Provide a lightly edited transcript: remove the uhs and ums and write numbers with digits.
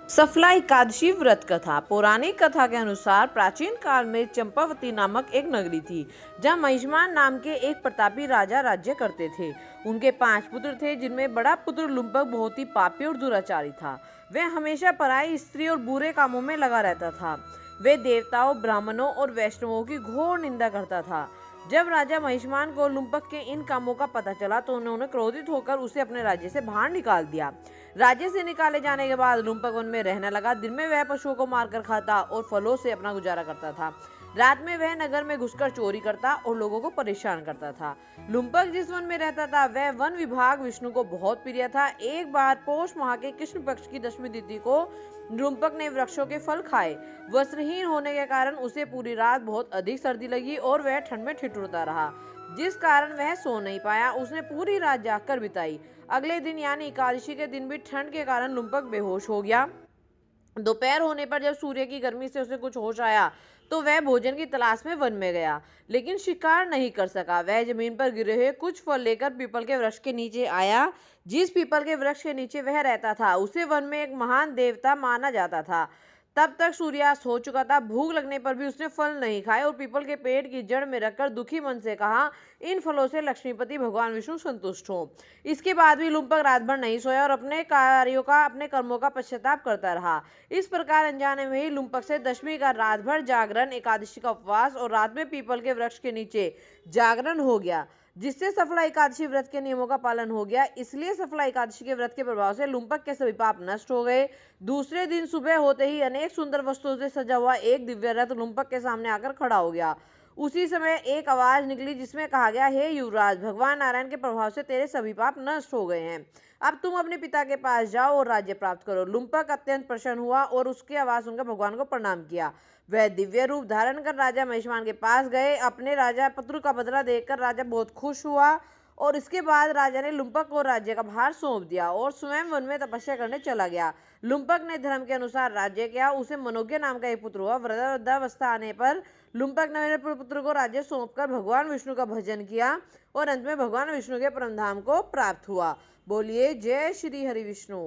सफला एकादशी व्रत कथा। पौराणिक कथा के अनुसार प्राचीन काल में चंपावती नामक एक नगरी थी, जहाँ महिष्मान नाम के एक प्रतापी राजा राज्य करते थे। उनके 5 पुत्र थे, जिनमें बड़ा पुत्र लुम्पक बहुत ही पापी और दुराचारी था। वह हमेशा पराई स्त्री और बुरे कामों में लगा रहता था। वह देवताओं, ब्राह्मणों और वैष्णवों की घोर निंदा करता था। जब राजा महिष्मान को लुम्पक के इन कामों का पता चला तो उन्होंने क्रोधित होकर उसे अपने राज्य से बाहर निकाल दिया। राज्य से निकाले जाने के बाद लुम्पक वन में रहने लगा। दिन में वह पशुओं को मारकर खाता और फलों से अपना गुजारा करता था। रात में वह नगर में घुसकर चोरी करता और लोगों को परेशान करता था। लुम्पक जिस वन में रहता था वह वन विभाग विष्णु को बहुत प्रिय था। एक बार पौष माह के कृष्ण पक्ष की दशमी तिथि को लुम्पक ने वृक्षों के फल खाए। वस्त्रहीन होने के कारण उसे पूरी रात बहुत अधिक सर्दी लगी और वह ठंड में ठिठुरता रहा, जिस कारण वह सो नहीं पाया। उसने पूरी रात जागकर बिताई। अगले दिन यानी एकादशी के दिन भी ठंड के कारण लुम्पक बेहोश हो गया। दोपहर होने पर जब सूर्य की गर्मी से उसे कुछ होश आया तो वह भोजन की तलाश में वन में गया, लेकिन शिकार नहीं कर सका। वह जमीन पर गिरे हुए कुछ फल लेकर पीपल के वृक्ष के नीचे आया। जिस पीपल के वृक्ष के नीचे वह रहता था उसे वन में एक महान देवता माना जाता था। तब तक सूर्यास्त हो चुका था। भूख लगने पर भी उसने फल नहीं खाए और पीपल के पेड़ की जड़ में रखकर दुखी मन से कहा, इन फलों से लक्ष्मीपति भगवान विष्णु संतुष्ट हो। इसके बाद भी लुम्पक रात भर नहीं सोया और अपने कर्मों का पश्चाताप करता रहा। इस प्रकार अनजाने में ही लुम्पक से दशमी का रात भर जागरण, एकादशी का उपवास और रात में पीपल के वृक्ष के नीचे जागरण हो गया, जिससे सफला एकादशी व्रत के नियमों का पालन हो गया। इसलिए सफला एकादशी के व्रत के प्रभाव से लुम्पक के सभी पाप नष्ट हो गए। दूसरे दिन सुबह होते ही अनेक सुंदर वस्तुओं से सजा हुआ एक दिव्य रथ लुम्पक के सामने आकर खड़ा हो गया। उसी समय एक आवाज निकली जिसमें कहा गया, हे युवराज, भगवान नारायण के प्रभाव से तेरे सभी पाप नष्ट हो गए हैं। अब तुम अपने पिता के पास जाओ और राज्य प्राप्त करो। लुम्पक अत्यंत प्रसन्न हुआ और उसकी आवाज सुनकर भगवान को प्रणाम किया। वह दिव्य रूप धारण कर राजा महिष्मान के पास गए। अपने राजा पुत्र का बदला देखकर राजा बहुत खुश हुआ और इसके बाद राजा ने लुम्पक को राज्य का भार सौंप दिया और स्वयं वन में तपस्या करने चला गया। लुम्पक ने धर्म के अनुसार राज्य किया। उसे मनोज्ञ नाम का एक पुत्र हुआ। वृद्धावस्था आने पर लुम्पक ने अपने पुत्र को राज्य सौंपकर भगवान विष्णु का भजन किया और अंत में भगवान विष्णु के परम धाम को प्राप्त हुआ। बोलिए जय श्री हरि विष्णु।